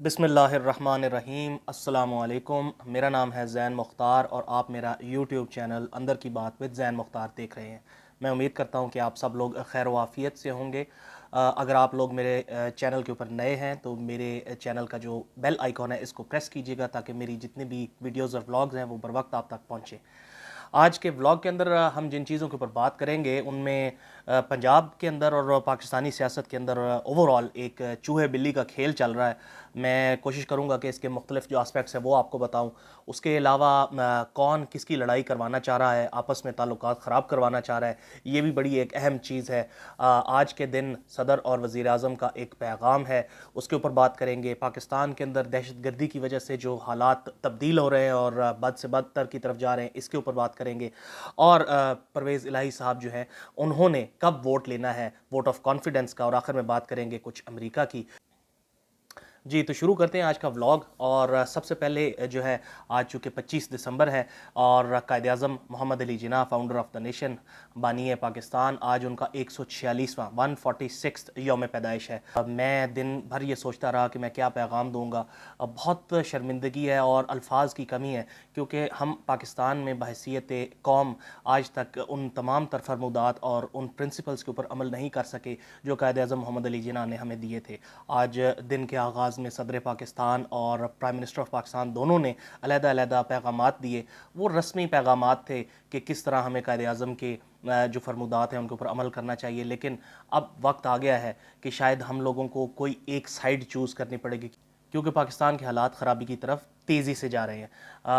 बिस्मिल्लाहिर्रहमानिर्रहीम। अस्सलामुअलैकुम। मेरा नाम है ज़ैन मुख्तार और आप मेरा यूट्यूब चैनल अंदर की बात विद ज़ैन मुख्तार देख रहे हैं। मैं उम्मीद करता हूं कि आप सब लोग खैर वाफ़ियत से होंगे। अगर आप लोग मेरे चैनल के ऊपर नए हैं तो मेरे चैनल का जो बेल आइकॉन है इसको प्रेस कीजिएगा ताकि मेरी जितनी भी वीडियोज़ और व्लॉग्स हैं वो बर वक्त आप तक पहुँचें। आज के व्लॉग के अंदर हम जिन चीज़ों के ऊपर बात करेंगे उनमें पंजाब के अंदर और पाकिस्तानी सियासत के अंदर ओवरऑल एक चूहे बिल्ली का खेल चल रहा है। मैं कोशिश करूंगा कि इसके मुख्तलिफ जो आस्पेक्ट्स हैं वो आपको बताऊं। उसके अलावा कौन किसकी लड़ाई करवाना चाह रहा है, आपस में ताल्लुकात ख़राब करवाना चाह रहा है, ये भी बड़ी एक अहम चीज़ है। आज के दिन सदर और वज़ीर आज़म का एक पैगाम है, उसके ऊपर बात करेंगे। पाकिस्तान के अंदर दहशत गर्दी की वजह से जो हालात तब्दील हो रहे हैं और बद से बदतर की तरफ जा रहे हैं, इसके ऊपर बात करेंगे। और परवेज़ इलाही साहब जो हैं उन्होंने कब वोट लेना है, वोट ऑफ कॉन्फिडेंस का, और आखिर में बात करेंगे कुछ अमेरिका की। जी, तो शुरू करते हैं आज का व्लॉग। और सबसे पहले जो है, आज चूँकि 25 दिसंबर है और Quaid-e-Azam Mohammad Ali Jinnah founder of the nation बानी है पाकिस्तान, आज उनका 146वां 146th यौम पैदाइश है। मैं दिन भर ये सोचता रहा कि मैं क्या पैगाम दूँगा। बहुत शर्मिंदगी है और अल्फाज की कमी है, क्योंकि हम पाकिस्तान में बहैसियत कौम आज तक उन तमाम तर फरमूदात और उन प्रिंसिपल्स के ऊपर अमल नहीं कर सके जो कायद-ए-आज़म मोहम्मद अली जिन्ना ने हमें दिए थे। आज दिन के आगाज़ में सदर पाकिस्तान और प्राइम मिनिस्टर ऑफ पाकिस्तान दोनों ने अलहदा-अलहदा पैगामात दिए। वो रस्मी पैगामात थे कि किस तरह हमें कायद-ए-आज़म के जो फरमूदात हैं उनके ऊपर अमल करना चाहिए। लेकिन अब वक्त आ गया है कि शायद हम लोगों को कोई एक साइड चूज़ करनी पड़ेगी, क्योंकि पाकिस्तान के हालात ख़राबी की तरफ तेज़ी से जा रहे हैं।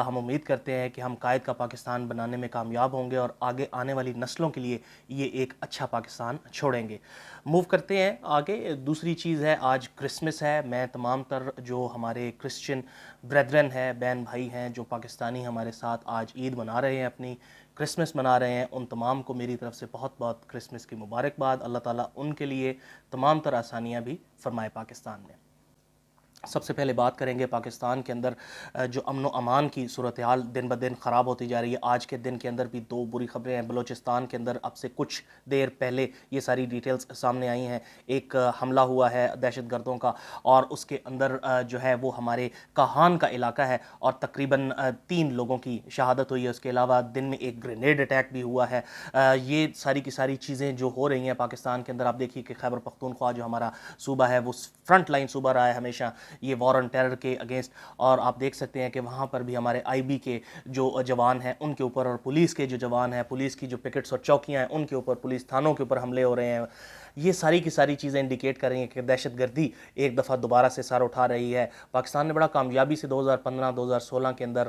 हम उम्मीद करते हैं कि हम कायद का पाकिस्तान बनाने में कामयाब होंगे और आगे आने वाली नस्लों के लिए ये एक अच्छा पाकिस्तान छोड़ेंगे। मूव करते हैं आगे। दूसरी चीज़ है, आज क्रिसमस है। मैं तमाम तर जो हमारे क्रिश्चियन ब्रेदरन हैं, बहन भाई हैं, जो पाकिस्तानी हमारे साथ आज ईद मना रहे हैं, अपनी क्रिसमस मना रहे हैं, उन तमाम को मेरी तरफ से बहुत बहुत क्रिसमस की मुबारकबाद। अल्लाह ताला उनके लिए तमाम तर आसानियाँ भी फरमाए पाकिस्तान में। सबसे पहले बात करेंगे पाकिस्तान के अंदर जो अमन व अमान की सूरत हाल दिन ब दिन ख़राब होती जा रही है। आज के दिन के अंदर भी दो बुरी ख़बरें हैं। बलूचिस्तान के अंदर अब से कुछ देर पहले ये सारी डिटेल्स सामने आई हैं। एक हमला हुआ है दहशतगर्दों का, और उसके अंदर जो है वो हमारे काहान का इलाका है और तकरीबन 3 लोगों की शहादत हुई है। उसके अलावा दिन में एक ग्रेनेड अटैक भी हुआ है। ये सारी की सारी चीज़ें जो हो रही हैं पाकिस्तान के अंदर, आप देखिए कि खैबर पख्तूनख्वा जो हमारा सूबा है वो फ्रंट लाइन सूबा रहा है हमेशा ये वॉर ऑन टेरर के अगेंस्ट। और आप देख सकते हैं कि वहाँ पर भी हमारे आईबी के जो जवान हैं उनके ऊपर, और पुलिस के जो जवान हैं, पुलिस की जो पिकेट्स और चौकियाँ हैं उनके ऊपर, पुलिस थानों के ऊपर हमले हो रहे हैं। ये सारी की सारी चीज़ें इंडिकेट कर रही हैं कि दहशतगर्दी एक दफ़ा दोबारा से सर उठा रही है। पाकिस्तान ने बड़ा कामयाबी से 2015-2016 के अंदर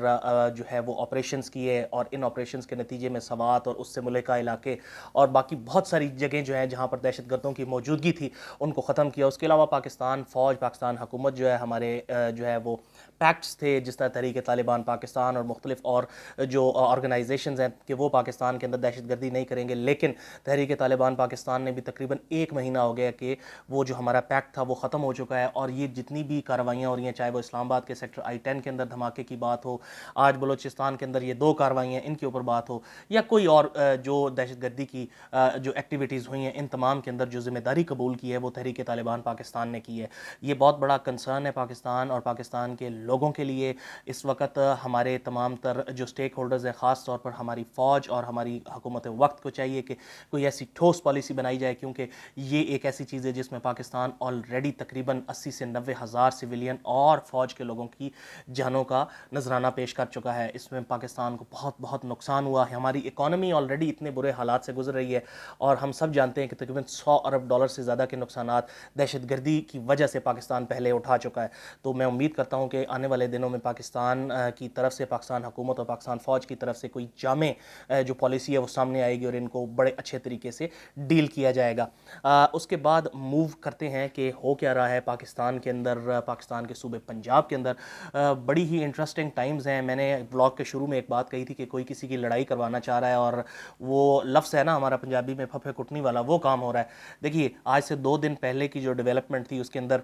जो है वो ऑपरेशंस किए, और इन ऑपरेशंस के नतीजे में सवात और उससे मुल्का इलाके और बाकी बहुत सारी जगह जो हैं जहाँ पर दहशतगर्दों की मौजूदगी थी उनको ख़त्म किया। उसके अलावा पाकिस्तान फ़ौज, पाकिस्तान हुकूमत जो है, हमारे जो है वो पैक्ट्स थे, जिस तरह तहरीक तालिबान पाकिस्तान और मुख्तलिफ और जो ऑर्गेनाइजेशंस हैं कि वो पाकिस्तान के अंदर दहशतगर्दी नहीं करेंगे। लेकिन तहरीक तालिबान पाकिस्तान ने भी तकरीबन 1 महीना हो गया कि वो जो हमारा पैक्ट था वो ख़त्म हो चुका है, और ये जितनी भी कार्रवाइयाँ हो रही हैं, चाहे वो इस्लामाबाद के सेक्टर I-10 के अंदर धमाके की बात हो, आज बलूचिस्तान के अंदर ये 2 कार्रवाइयाँ इनके ऊपर बात हो, या कोई और जो दहशतगर्दी की जो एक्टिविटीज़ हुई हैं, इन तमाम के अंदर जो जिम्मेदारी कबूल की है वो तहरीक तालिबान पाकिस्तान ने की है। ये बहुत बड़ा कंसर्न है पाकिस्तान और पाकिस्तान के लोगों के लिए। इस वक्त हमारे तमाम तर जो स्टेक होल्डर्स हैं, ख़ास तौर पर हमारी फ़ौज और हमारी हुकूमत वक्त को चाहिए कि कोई ऐसी ठोस पॉलिसी बनाई जाए, क्योंकि ये एक ऐसी चीज़ है जिसमें पाकिस्तान ऑलरेडी तकरीबन 80 से 90 हज़ार सिविलियन और फ़ौज के लोगों की जानों का नजराना पेश कर चुका है। इसमें पाकिस्तान को बहुत बहुत नुकसान हुआ है। हमारी इकॉनमी ऑलरेडी इतने बुरे हालात से गुजर रही है, और हम सब जानते हैं कि तकरीबन $100 अरब से ज़्यादा के नुकसानात दहशतगर्दी की वजह से पाकिस्तान पहले उठा चुका है। तो मैं उम्मीद करता हूँ कि आने वाले दिनों में पाकिस्तान की तरफ से, पाकिस्तान हुकूमत और पाकिस्तान फ़ौज की तरफ से कोई जामे जो पॉलिसी है वो सामने आएगी और इनको बड़े अच्छे तरीके से डील किया जाएगा। उसके बाद मूव करते हैं कि हो क्या रहा है पाकिस्तान के अंदर। पाकिस्तान के सूबे पंजाब के अंदर बड़ी ही इंटरेस्टिंग टाइम्स हैं। मैंने ब्लॉग के शुरू में एक बात कही थी कि कोई किसी की लड़ाई करवाना चाह रहा है, और वो लफ्ज़ है ना हमारा पंजाबी में फफे कुटनी वाला, वो काम हो रहा है। देखिए, आज से 2 दिन पहले की जो डेवलपमेंट थी उसके अंदर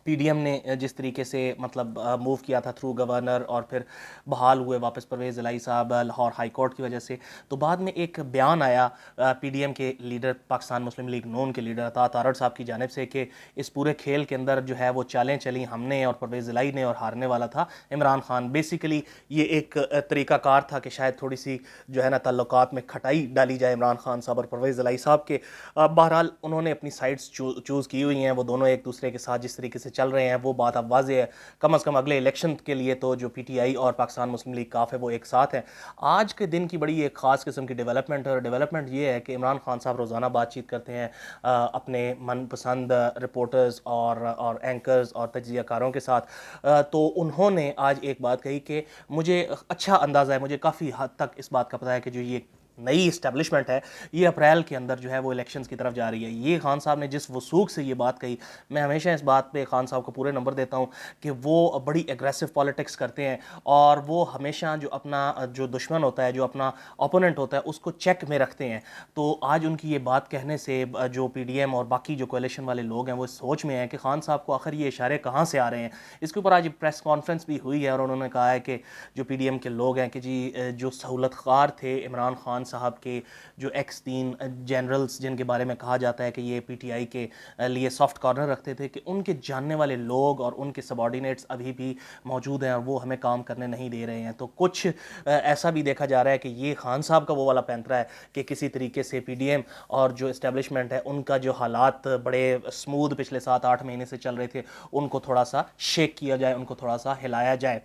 पीडीएम ने जिस तरीके से मतलब मूव किया था थ्रू गवर्नर और फिर बहाल हुए वापस परवेज़ इलाही साहब लाहौर हाई कोर्ट की वजह से, तो बाद में एक बयान आया पीडीएम के लीडर पाकिस्तान मुस्लिम लीग नून के लीडर अता तारड़ साहब की जानिब से कि इस पूरे खेल के अंदर जो है वो चालें चली हमने और परवेज़ इलाही ने और हारने वाला था इमरान खान। बेसिकली ये एक तरीक़ाकार था कि शायद थोड़ी सी जो है ना ताल्लुकात में खटाई डाली जाए इमरान खान साहब और परवेज़ इलाही साहब के। बहरहाल उन्होंने अपनी साइड्स चूज़ की हुई हैं, वो दोनों एक दूसरे के साथ जिस तरीके से चल रहे हैं वो बात अब वाज़ेह है। कम अज़ कम अगले इलेक्शन के लिए तो जो पीटीआई और पाकिस्तान मुस्लिम लीग काफ है वो एक साथ हैं। आज के दिन की बड़ी एक ख़ास किस्म की डेवलपमेंट है और डेवलपमेंट ये है कि इमरान खान साहब रोज़ाना बातचीत करते हैं अपने मनपसंद रिपोर्टर्स और एंकर्स और तज्ज़ियाकारों के साथ। तो उन्होंने आज एक बात कही कि मुझे अच्छा अंदाज़ा है, मुझे काफ़ी हद तक इस बात का पता है कि जो ये नई इस्टेब्लिशमेंट है ये अप्रैल के अंदर जो है वो इलेक्शंस की तरफ जा रही है। ये खान साहब ने जिस वसूख से ये बात कही, मैं हमेशा इस बात पे खान साहब को पूरे नंबर देता हूँ कि वो बड़ी एग्रेसिव पॉलिटिक्स करते हैं और वो हमेशा जो अपना जो दुश्मन होता है, जो अपना ओपोनेंट होता है, उसको चेक में रखते हैं। तो आज उनकी ये बात कहने से जो पीडीएम और बाकी जो कोalition वाले लोग हैं वो सोच में हैं कि खान साहब को आखिर ये इशारे कहाँ से आ रहे हैं। इसके ऊपर आज प्रेस कॉन्फ्रेंस भी हुई है और उन्होंने कहा है कि जो पीडीएम के लोग हैं कि जी जो सहूलतकार थे इमरान खान साहब के, जो एक्स 3 जनरल्स जिनके बारे में कहा जाता है कि ये पीटीआई के लिए सॉफ्ट कॉर्नर रखते थे, कि उनके जानने वाले लोग और उनके सबॉर्डिनेट्स अभी भी मौजूद हैं और वो हमें काम करने नहीं दे रहे हैं। तो कुछ ऐसा भी देखा जा रहा है कि ये खान साहब का वो वाला पैंतरा है कि किसी तरीके से पीडीएम और जो इस्टेब्लिशमेंट है उनका जो हालात बड़े स्मूथ पिछले 7-8 महीने से चल रहे थे उनको थोड़ा सा शेक किया जाए, उनको थोड़ा सा हिलाया जाए।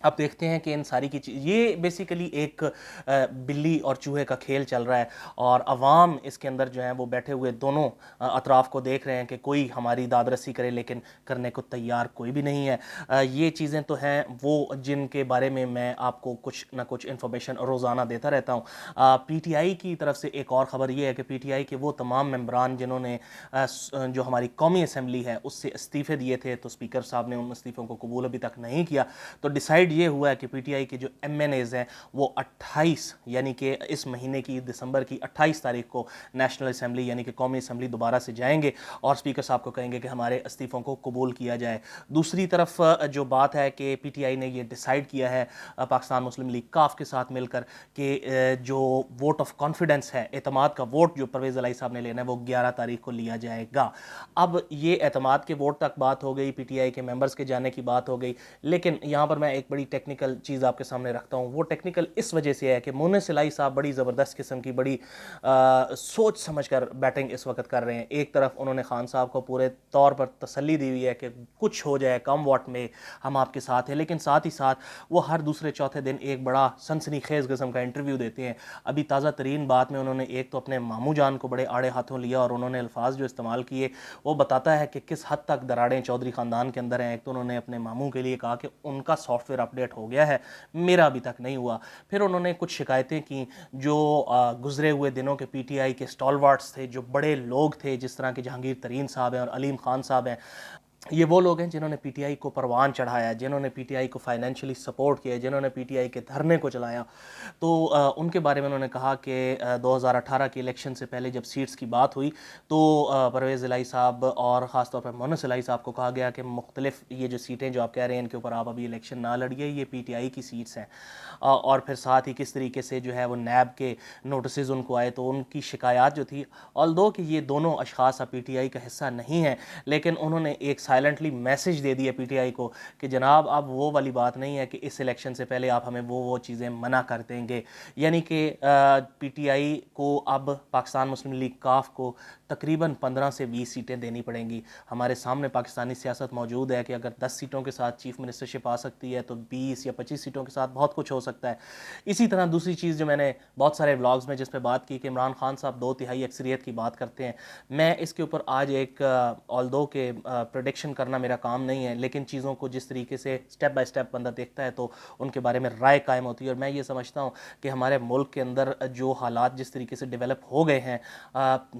अब देखते हैं कि इन सारी की चीज़ ये बेसिकली एक बिल्ली और चूहे का खेल चल रहा है और अवाम इसके अंदर जो है वो बैठे हुए दोनों अतराफ़ को देख रहे हैं कि कोई हमारी दादरसी करे लेकिन करने को तैयार कोई भी नहीं है। ये चीज़ें तो हैं वो जिनके बारे में मैं आपको कुछ ना कुछ इन्फॉर्मेशन रोज़ाना देता रहता हूँ। पीटीआई की तरफ से एक और ख़बर ये है कि पीटीआई के वो तमाम मेंबरान जिन्होंने जो हमारी कौमी असम्बली है उससे इस्तीफ़े दिए थे, तो स्पीकर साहब ने उन इस्तीफ़ों को कबूल अभी तक नहीं किया। तो डिसाइड ये हुआ है कि पीटीआई के जो एमएनएज़ हैं वो 28 यानी कि इस महीने की दिसंबर की 28 तारीख को नेशनल असम्बली यानी कि कौमी असम्बली दोबारा से जाएंगे और स्पीकर साहब को कहेंगे कि हमारे इस्तीफ़ों को कबूल किया जाए। दूसरी तरफ जो बात है कि पीटीआई ने ये डिसाइड किया है पाकिस्तान मुस्लिम लीग काफ के साथ मिलकर कि जो वोट ऑफ कॉन्फिडेंस है, एतमाद का वोट जो परवेज़ इलाही साहब ने लेना है वो 11 तारीख को लिया जाएगा। अब ये एतमाद के वोट तक बात हो गई, पीटीआई के मेंबर्स के जाने की बात हो गई, लेकिन यहाँ पर मैं एक बड़ी टेक्निकल चीज़ आपके सामने रखता हूँ। वो टेक्निकल इस वजह से है कि मुन्नस इलाही साहब बड़ी ज़बरदस्त किस्म की बड़ी सोच समझ कर बैटिंग इस वक्त कर रहे हैं। एक तरफ उन्होंने खान साहब को पूरे तौर पर तसल्ली दी हुई है कि कुछ हो जाए कम वोट में हम आपके साथ हैं, लेकिन साथ ही साथ वो हर दूसरे चौथे दिन एक बड़ा सनसनीखेज़ किस्म का इंटरव्यू देते हैं। अभी ताज़ा तरीन बात में उन्होंने एक तो अपने मामू जान को बड़े आड़े हाथों लिया और उन्होंने अल्फाज जो इस्तेमाल किए वो बताता है कि किस हद तक दरारें चौधरी ख़ानदान के अंदर हैं। एक तो उन्होंने अपने मामू के लिए कहा कि उनका सॉफ्टवेयर अपडेट हो गया है, मेरा अभी तक नहीं हुआ। फिर उन्होंने कुछ शिकायतें की जो गुजरे हुए दिनों के पीटीआई के स्टॉलवर्ड्स थे, जो बड़े लोग थे जिस तरह के जहांगीर तरीन साहब हैं और अलीम खान साहब हैं। ये वो लोग हैं जिन्होंने पीटीआई को परवान चढ़ाया, जिन्होंने पीटीआई को फाइनेंशियली सपोर्ट किया, जिन्होंने पीटीआई के धरने को चलाया। तो उनके बारे में उन्होंने कहा कि 2018 के इलेक्शन से पहले जब सीट्स की बात हुई तो परवेज़ इलाही साहब और ख़ास तौर पर मुन्नस इलाही साहब को कहा गया कि मुख्तलिफ ये जो सीटें जो आप कह रहे हैं इनके ऊपर आप अभी इलेक्शन ना लड़िए, ये पीटीआई की सीट्स हैं। और फिर साथ ही किस तरीके से जो है वो नैब के नोटिस उनको आए तो उनकी शिकायत जो थी, ऑल्दो कि ये दोनों अशखास अब पीटीआई का हिस्सा नहीं है, लेकिन उन्होंने एक साइलेंटली मैसेज दे दिया पीटीआई को कि जनाब अब वो वाली बात नहीं है कि इस इलेक्शन से पहले आप हमें वो चीज़ें मना कर देंगे। यानी कि पीटीआई को अब पाकिस्तान मुस्लिम लीग काफ को तकरीबन 15 से 20 सीटें देनी पड़ेंगी। हमारे सामने पाकिस्तानी सियासत मौजूद है कि अगर 10 सीटों के साथ चीफ मिनिस्टरशिप आ सकती है तो 20 या 25 सीटों के साथ बहुत कुछ हो सकता है। इसी तरह दूसरी चीज़ जो मैंने बहुत सारे व्लॉग्स में जिस पे बात की कि इमरान खान साहब 2/3 अक्सरियत की बात करते हैं, मैं इसके ऊपर आज एक ऑल्दो के प्रेडिक्शन करना मेरा काम नहीं है, लेकिन चीज़ों को जिस तरीके से स्टेप बाय स्टेप बंदा देखता है तो उनके बारे में राय कायम होती है। और मैं ये समझता हूँ कि हमारे मुल्क के अंदर जो हालात जिस तरीके से डेवलप हो गए हैं,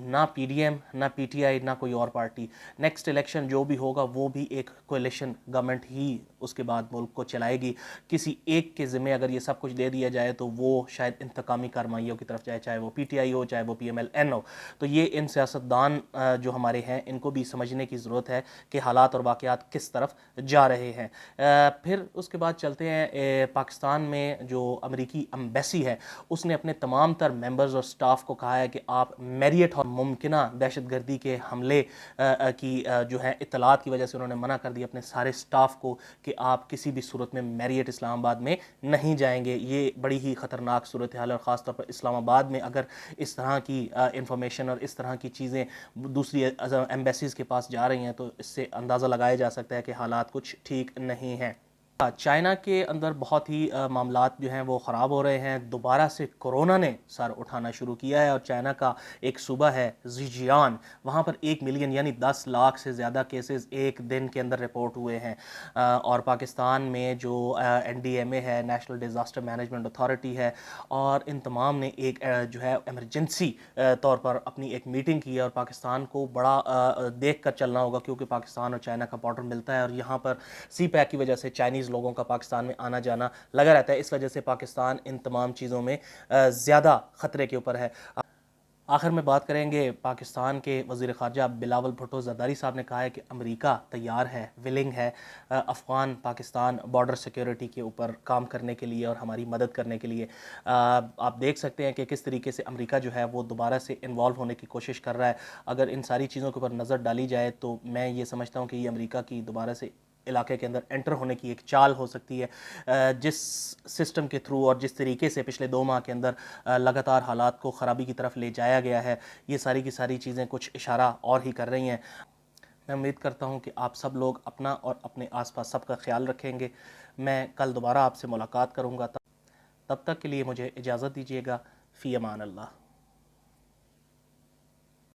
ना पीडीएम ना पीटीआई ना कोई और पार्टी, नेक्स्ट इलेक्शन जो भी होगा वो भी एक कोalition गवर्नमेंट ही उसके बाद मुल्क को चलाएगी। किसी एक के ज़िम्मे अगर ये सब कुछ दे दिया जाए तो वो शायद इंतकामी कार्रवाइयों की तरफ जाए, चाहे वो पीटीआई हो चाहे वो पीएमएलएन हो। तो ये इन सियासतदान जो हमारे हैं इनको भी समझने की ज़रूरत है कि हालात और वाक़यात किस तरफ जा रहे हैं। फिर उसके बाद चलते हैं पाकिस्तान में जो अमेरिकी एम्बेसी है उसने अपने तमाम तर मेंबर्स और स्टाफ को कहा है कि आप मैरियट और मुमकिना दहशतगर्दी के हमले की जो है इत्तलात की वजह से उन्होंने मना कर दिया अपने सारे स्टाफ को कि आप किसी भी सूरत में मैरियट इस्लामाबाद में नहीं जाएंगे। ये बड़ी ही ख़तरनाक सूरत हाल है और ख़ास तौर पर इस्लामाबाद में अगर इस तरह की इंफॉर्मेशन और इस तरह की चीज़ें दूसरी एम्बेसीज़ के पास जा रही हैं तो इससे अंदाज़ा लगाया जा सकता है कि हालात कुछ ठीक नहीं हैं। चाइना के अंदर बहुत ही मामलात जो हैं वो ख़राब हो रहे हैं। दोबारा से कोरोना ने सर उठाना शुरू किया है और चाइना का एक सूबा है ज़ीजियान, वहाँ पर 1 मिलियन यानी 10 लाख से ज़्यादा केसेस एक दिन के अंदर रिपोर्ट हुए हैं। और पाकिस्तान में जो NDMA है, नेशनल डिज़ास्टर मैनेजमेंट अथॉरिटी है, और इन तमाम ने एक जो है एमरजेंसी तौर पर अपनी एक मीटिंग की है और पाकिस्तान को बड़ा देख कर चलना होगा क्योंकि पाकिस्तान और चाइना का बॉर्डर मिलता है और यहाँ पर सी पैक की वजह से चाइनीज़ लोगों का पाकिस्तान में आना जाना लगा रहता है। इस वजह से पाकिस्तान इन तमाम चीज़ों में ज़्यादा ख़तरे के ऊपर है। आखिर में बात करेंगे पाकिस्तान के वज़ीर ख़ारजा बिलावल भुट्टो ज़रदारी साहब ने कहा है कि अमेरिका तैयार है, विलिंग है अफ़गान पाकिस्तान बॉर्डर सिक्योरिटी के ऊपर काम करने के लिए और हमारी मदद करने के लिए। आप देख सकते हैं कि किस तरीके से अमेरिका जो है वो दोबारा से इन्वॉल्व होने की कोशिश कर रहा है। अगर इन सारी चीज़ों के ऊपर नज़र डाली जाए तो मैं ये समझता हूँ कि ये अमेरिका की दोबारा से इलाके के अंदर एंटर होने की एक चाल हो सकती है। जिस सिस्टम के थ्रू और जिस तरीके से पिछले 2 माह के अंदर लगातार हालात को ख़राबी की तरफ ले जाया गया है, ये सारी की सारी चीज़ें कुछ इशारा और ही कर रही हैं। मैं उम्मीद करता हूँ कि आप सब लोग अपना और अपने आसपास सबका ख्याल रखेंगे। मैं कल दोबारा आपसे मुलाकात करूँगा, तब तक के लिए मुझे इजाज़त दीजिएगा। फ़ी अमान अल्लाह।